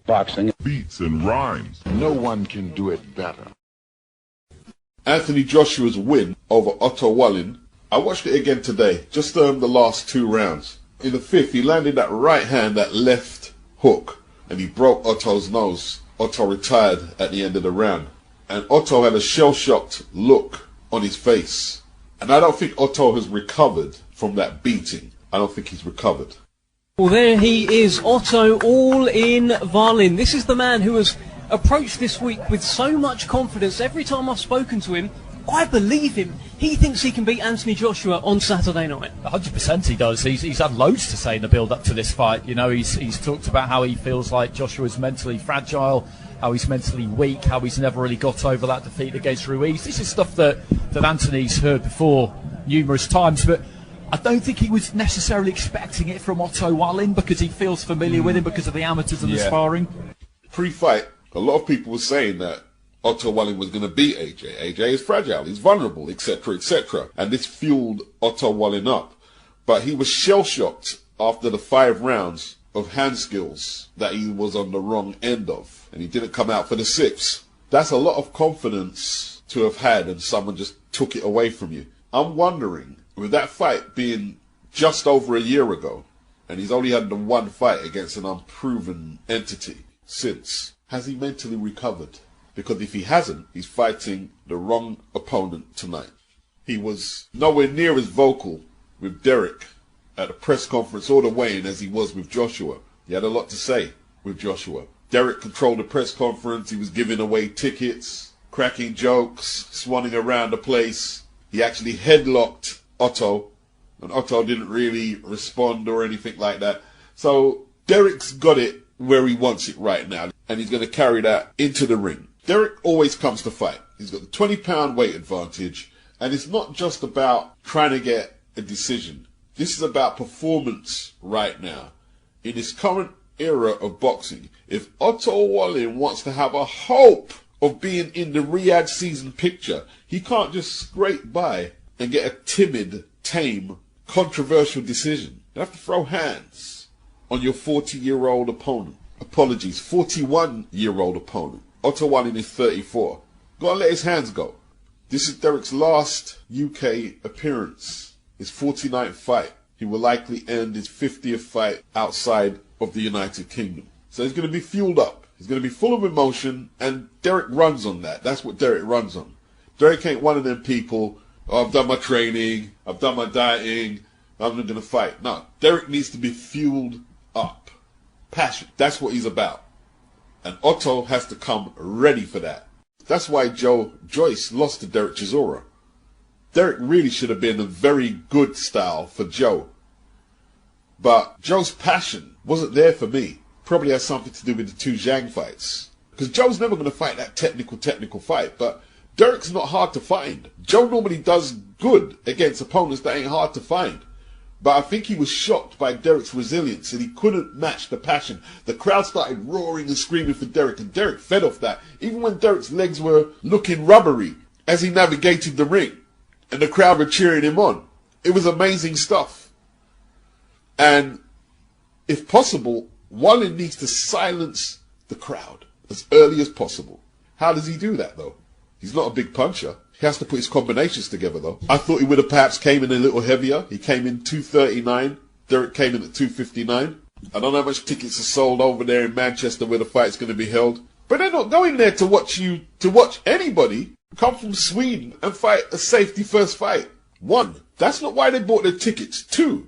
boxing. Beats and rhymes. No one can do it better. Anthony Joshua's win over Otto Wallin. I watched it again today, just the last 2 rounds. In the 5th, he landed that right hand, that left hook, and he broke Otto's nose. Otto retired at the end of the round. And Otto had a shell-shocked look on his face. And I don't think Otto has recovered from that beating. I don't think he's recovered. Well, there he is, Otto all in Wallin. This is the man who has approached this week with so much confidence. Every time I've spoken to him, I believe him. He thinks he can beat Anthony Joshua on Saturday night. 100% he does. He's had loads to say in the build-up to this fight. You know, he's talked about how he feels like Joshua's mentally fragile, how he's mentally weak, how he's never really got over that defeat against Ruiz. This is stuff that Anthony's heard before numerous times, but I don't think he was necessarily expecting it from Otto Wallin because he feels familiar with him because of the amateurs and the sparring. Pre-fight, a lot of people were saying that Otto Wallin was going to beat AJ. AJ is fragile, he's vulnerable, etc., etc. And this fueled Otto Wallin up. But he was shell-shocked after the 5 rounds of hand skills that he was on the wrong end of. And he didn't come out for the 6th. That's a lot of confidence to have had, and someone just took it away from you. I'm wondering, with that fight being just over a year ago, and he's only had the 1 fight against an unproven entity since, has he mentally recovered? Because if he hasn't, he's fighting the wrong opponent tonight. He was nowhere near as vocal with Derek at a press conference or the weigh-in as he was with Joshua. He had a lot to say with Joshua. Derek controlled the press conference. He was giving away tickets, cracking jokes, swanning around the place. He actually headlocked Otto, and Otto didn't really respond or anything like that. So Derek's got it where he wants it right now, and he's going to carry that into the ring. Derek always comes to fight. He's got the 20-pound weight advantage, and it's not just about trying to get a decision. This is about performance right now. In this current era of boxing, if Otto Wallin wants to have a hope of being in the Riyadh season picture, he can't just scrape by and get a timid, tame, controversial decision. You have to throw hands on your 40-year-old opponent. Apologies, 41-year-old opponent. Otto Wallin is 34. Gotta let his hands go. This is Derek's last UK appearance. His 49th fight. He will likely end his 50th fight outside of the United Kingdom. So he's going to be fueled up. He's going to be full of emotion, and Derek runs on that. That's what Derek runs on. Derek ain't one of them people, oh, I've done my training, I've done my dieting, I'm not going to fight. No, Derek needs to be fueled up. Passion. That's what he's about. And Otto has to come ready for that. That's why Joe Joyce lost to Derek Chisora. Derek really should have been a very good style for Joe. But Joe's passion wasn't there for me. Probably has something to do with the 2 Zhang fights. Because Joe's never going to fight that technical fight. But Derek's not hard to find. Joe normally does good against opponents that ain't hard to find. But I think he was shocked by Derek's resilience, and he couldn't match the passion. The crowd started roaring and screaming for Derek, and Derek fed off that. Even when Derek's legs were looking rubbery as he navigated the ring, and the crowd were cheering him on. It was amazing stuff. And if possible, Wallin needs to silence the crowd as early as possible. How does he do that, though? He's not a big puncher. He has to put his combinations together, though. I thought he would have perhaps came in a little heavier. He came in 239. Derek came in at 259. I don't know how much tickets are sold over there in Manchester where the fight's going to be held. But they're not going there to watch anybody come from Sweden and fight a safety first fight. 1, that's not why they bought their tickets. 2,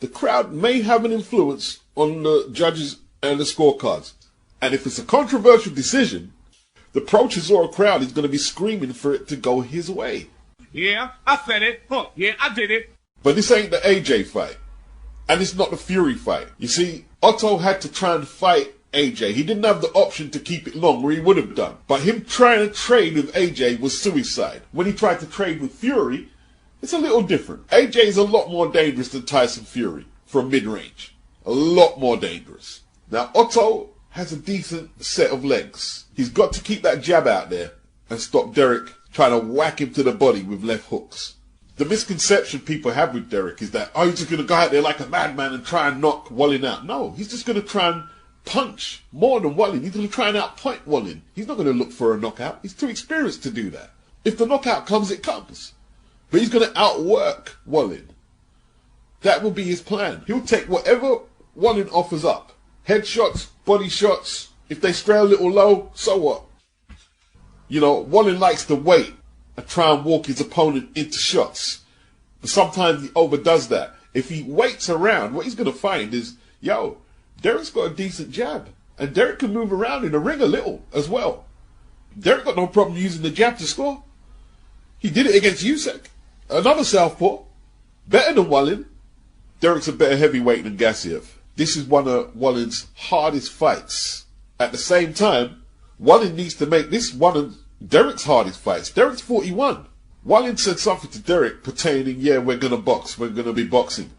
the crowd may have an influence on the judges and the scorecards. And if it's a controversial decision, the pro-Chisora crowd is going to be screaming for it to go his way. Yeah, I said it. Huh, yeah, I did it. But this ain't the AJ fight. And it's not the Fury fight. You see, Otto had to try and fight AJ. He didn't have the option to keep it long, or he would have done. But him trying to trade with AJ was suicide. When he tried to trade with Fury, it's a little different. AJ is a lot more dangerous than Tyson Fury from mid-range. A lot more dangerous. Now, Otto has a decent set of legs. He's got to keep that jab out there and stop Derek trying to whack him to the body with left hooks. The misconception people have with Derek is that, oh, he's just going to go out there like a madman and try and knock Wallin out. No, he's just going to try and punch more than Wallin. He's going to try and outpoint Wallin. He's not going to look for a knockout. He's too experienced to do that. If the knockout comes, it comes. But he's going to outwork Wallin. That will be his plan. He'll take whatever Wallin offers up. Headshots, body shots. If they stray a little low, so what? You know, Wallin likes to wait and try and walk his opponent into shots. But sometimes he overdoes that. If he waits around, what he's going to find is, yo, Derek's got a decent jab. And Derek can move around in the ring a little as well. Derek got no problem using the jab to score. He did it against Usyk. Another southpaw. Better than Wallin. Derek's a better heavyweight than Gassiev. This is one of Wallin's hardest fights. At the same time, Wallin needs to make this one of Derek's hardest fights. Derek's 41. Wallin said something to Derek pertaining, yeah, we're going to box. We're going to be boxing.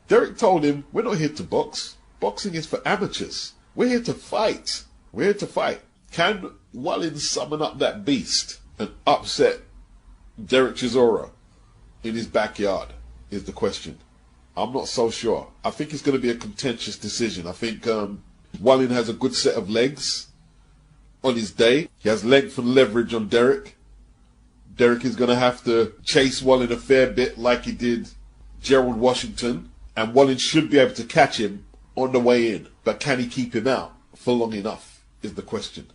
Derek told him, we're not here to box. Boxing is for amateurs. We're here to fight. We're here to fight. Can Wallin summon up that beast and upset Derek Chisora in his backyard is the question. I'm not so sure. I think it's going to be a contentious decision. I think Wallin has a good set of legs on his day. He has length and leverage on Derek. Derek is going to have to chase Wallin a fair bit like he did Gerald Washington. And Wallin should be able to catch him on the way in. But can he keep him out for long enough is the question.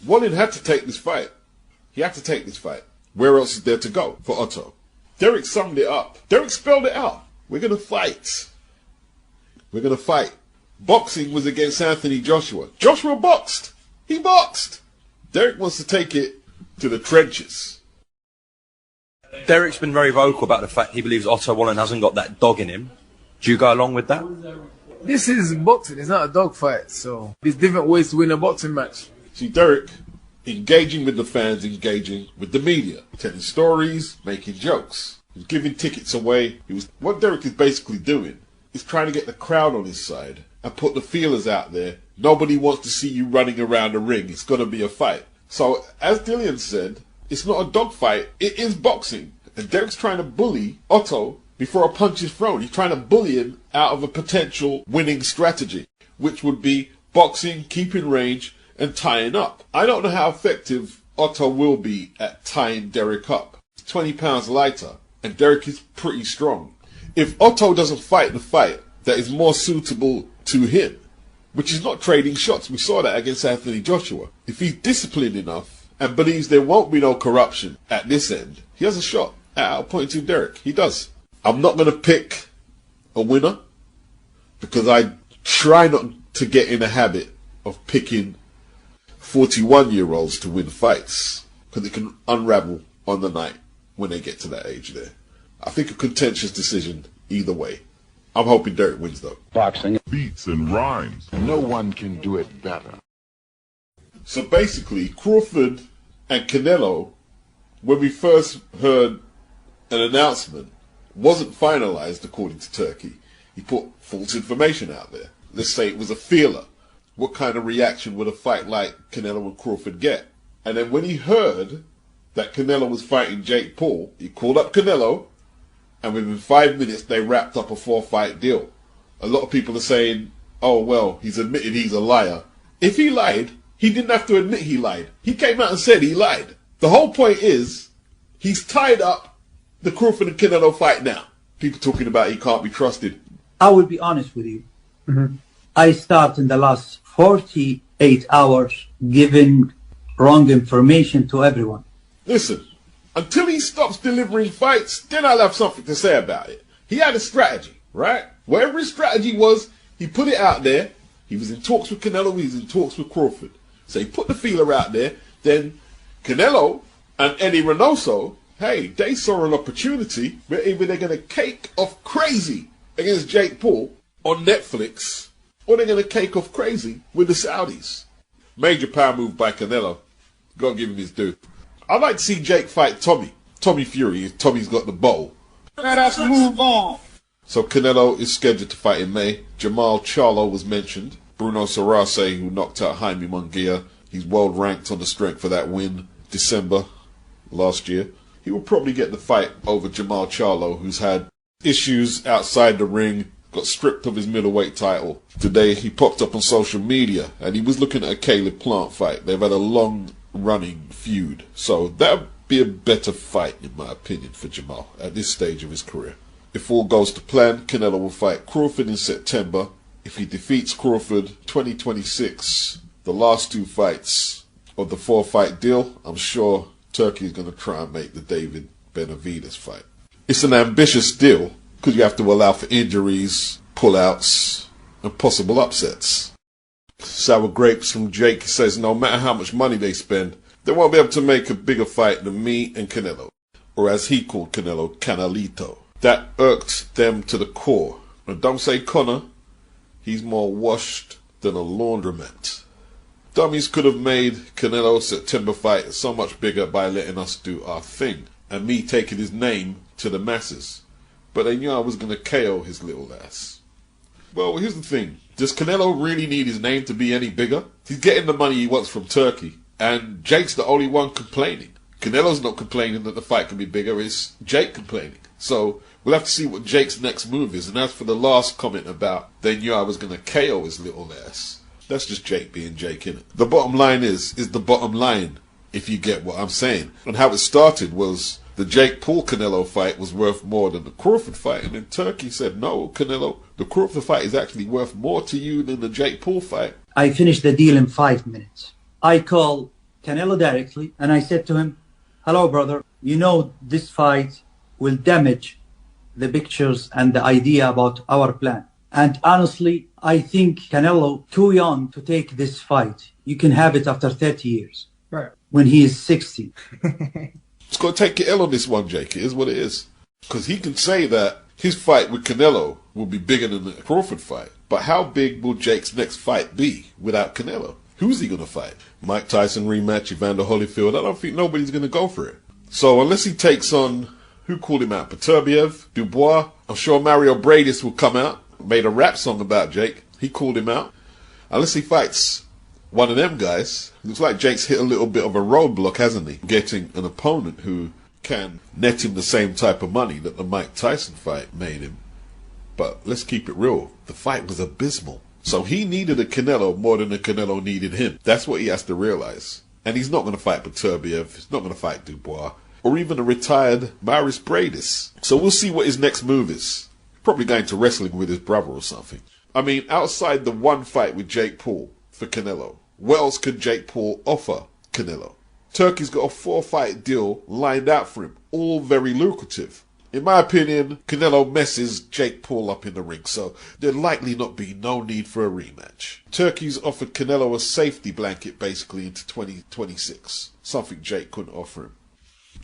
Wallin had to take this fight. He had to take this fight. Where else is there to go for Otto? Derek summed it up. Derek spelled it out. We're going to fight. We're going to fight. Boxing was against Anthony Joshua. Joshua boxed. He boxed. Derek wants to take it to the trenches. Derek's been very vocal about the fact he believes Otto Wallin hasn't got that dog in him. Do you go along with that? This is boxing. It's not a dog fight. So there's different ways to win a boxing match. See, Derek engaging with the fans, engaging with the media, telling stories, making jokes. He was giving tickets away. What Derek is basically doing is trying to get the crowd on his side and put the feelers out there. Nobody wants to see you running around the ring. It's going to be a fight. So, as Dillian said, it's not a dog fight. It is boxing. And Derek's trying to bully Otto before a punch is thrown. He's trying to bully him out of a potential winning strategy, which would be boxing, keeping range, and tying up. I don't know how effective Otto will be at tying Derek up. He's 20 pounds lighter, and Derek is pretty strong. If Otto doesn't fight the fight that is more suitable to him, which is not trading shots, we saw that against Anthony Joshua. If he's disciplined enough and believes there won't be no corruption at this end, he has a shot at outpointing Derek. He does. I'm not going to pick a winner because I try not to get in a habit of picking 41-year-olds to win fights because it can unravel on the night when they get to that age there. I think a contentious decision either way. I'm hoping Derek wins though. Boxing. Beats and rhymes. No one can do it better. So basically, Crawford and Canelo, when we first heard an announcement, wasn't finalized according to Turki. He put false information out there. Let's say it was a feeler. What kind of reaction would a fight like Canelo and Crawford get? And then when he heard that Canelo was fighting Jake Paul, he called up Canelo, and within 5 minutes they wrapped up a 4-fight deal. A lot of people are saying, oh well, he's admitted he's a liar. If he lied, he didn't have to admit he lied. He came out and said he lied. The whole point is, he's tied up the Crawford and Canelo fight now. People talking about he can't be trusted. I will be honest with you. I start in the last 48 hours giving wrong information to everyone. Listen, until he stops delivering fights, then I'll have something to say about it. He had a strategy, right? Whatever his strategy was, he put it out there. He was in talks with Canelo, he was in talks with Crawford. So he put the feeler out there. Then Canelo and Eddie Reynoso, hey, they saw an opportunity where either they're going to cake off crazy against Jake Paul on Netflix, or they're going to cake off crazy with the Saudis. Major power move by Canelo. Gotta give him his due. I'd like to see Jake fight Tommy Fury, if Tommy's got the bowl. Let us move on. So Canelo is scheduled to fight in May. Jamal Charlo was mentioned. Bruno Sarase, who knocked out Jaime Munguia. He's world ranked on the strength of that win December last year. He will probably get the fight over Jamal Charlo, who's had issues outside the ring got stripped of his middleweight title. Today he popped up on social media and he was looking at a Caleb Plant fight. They've had a long running feud, so that would be a better fight in my opinion for Jamal at this stage of his career. If all goes to plan, Canelo will fight Crawford in September. If he defeats Crawford 2026, the last 2 fights of the 4-fight deal, I'm sure Turkey is going to try and make the David Benavidez fight. It's an ambitious deal because you have to allow for injuries, pullouts, and possible upsets. Sour Grapes from Jake says no matter how much money they spend, they won't be able to make a bigger fight than me and Canelo, or as he called Canelo, Canelito. That irked them to the core. And don't say Conor, he's more washed than a laundromat. Dummies could have made Canelo's September fight so much bigger by letting us do our thing, and me taking his name to the masses. But they knew I was going to KO his little ass. Well, here's the thing. Does Canelo really need his name to be any bigger? He's getting the money he wants from Turkey, and Jake's the only one complaining. Canelo's not complaining that the fight can be bigger, it's Jake complaining. So we'll have to see what Jake's next move is. And as for the last comment about they knew I was going to KO his little ass, that's just Jake being Jake, innit? The bottom line is the bottom line, if you get what I'm saying. And how it started was the Jake Paul-Canelo fight was worth more than the Crawford fight. And then Turkey said, no, Canelo, the Crawford fight is actually worth more to you than the Jake Paul fight. I finished the deal in 5 minutes. I called Canelo directly and I said to him, hello, brother, you know this fight will damage the pictures and the idea about our plan. And honestly, I think Canelo too young to take this fight. You can have it after 30 years. Right. When he is 60. It's going to take your L on this one, Jake. It is what it is. Because he can say that his fight with Canelo will be bigger than the Crawford fight. But how big will Jake's next fight be without Canelo? Who's he going to fight? Mike Tyson rematch, Evander Holyfield? I don't think nobody's going to go for it. So unless he takes on, who called him out? Beterbiev, Dubois. I'm sure Mario Bradis will come out. Made a rap song about Jake. He called him out. Unless he fights one of them guys. Looks like Jake's hit a little bit of a roadblock, hasn't he? Getting an opponent who can net him the same type of money that the Mike Tyson fight made him. But let's keep it real. The fight was abysmal. So he needed a Canelo more than the Canelo needed him. That's what he has to realize. And he's not going to fight Beterbiev. He's not going to fight Dubois. Or even a retired Maurice Bradis. So we'll see what his next move is. Probably going to wrestling with his brother or something. I mean, outside the one fight with Jake Paul for Canelo, what else could Jake Paul offer Canelo? Turkey's got a 4-fight deal lined out for him, all very lucrative. In my opinion, Canelo messes Jake Paul up in the ring, so there'd likely not be no need for a rematch. Turkey's offered Canelo a safety blanket basically into 2026, something Jake couldn't offer him.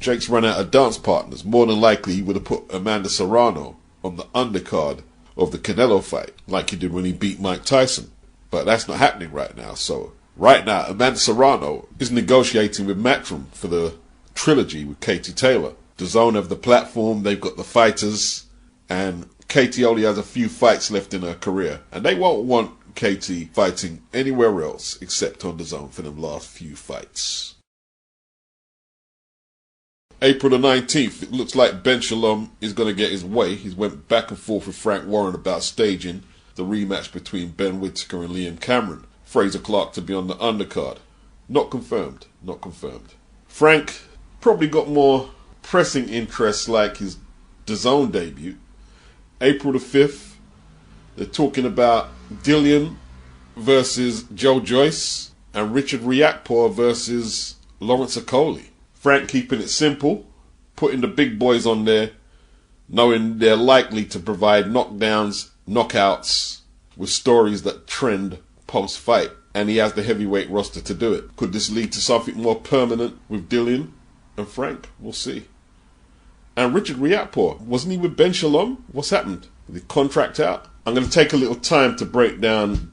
Jake's run out of dance partners. More than likely he would have put Amanda Serrano on the undercard of the Canelo fight, like he did when he beat Mike Tyson. But that's not happening right now. So right now, Amanda Serrano is negotiating with Matchroom for the trilogy with Katie Taylor. DAZN have the platform, they've got the fighters, and Katie only has a few fights left in her career. And they won't want Katie fighting anywhere else except on DAZN for them last few fights. April the 19th, it looks like Ben Shalom is going to get his way. He's went back and forth with Frank Warren about staging the rematch between Ben Whittaker and Liam Cameron. Fraser Clark to be on the undercard. Not confirmed. Not confirmed. Frank probably got more pressing interests like his DAZN debut. April the 5th, they're talking about Dillian versus Joe Joyce and Richard Riakporhe versus Lawrence Okoli. Frank keeping it simple, putting the big boys on there, knowing they're likely to provide knockdowns, knockouts, with stories that trend post-fight. And he has the heavyweight roster to do it. Could this lead to something more permanent with Dillian and Frank? We'll see. And Richard Riakporhe, wasn't he with Ben Shalom? What's happened? Did the contract out? I'm going to take a little time to break down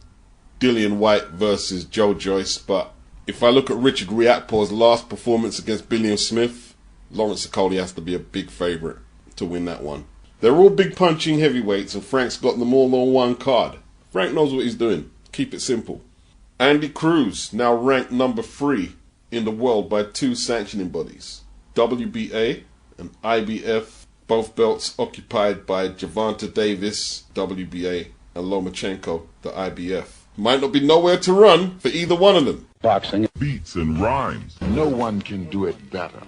Dillian Whyte versus Joe Joyce, but if I look at Richard Riakporhe's last performance against Billiam Smith, Lawrence Okoli has to be a big favourite to win that one. They're all big punching heavyweights and Frank's got them all on one card. Frank knows what he's doing. Keep it simple. Andy Cruz, now ranked number 3 in the world by 2 sanctioning bodies, WBA and IBF Both belts occupied by Gervonta Davis, WBA, and Lomachenko, the IBF. Might not be nowhere to run for either one of them. Beats and rhymes. No one can do it better.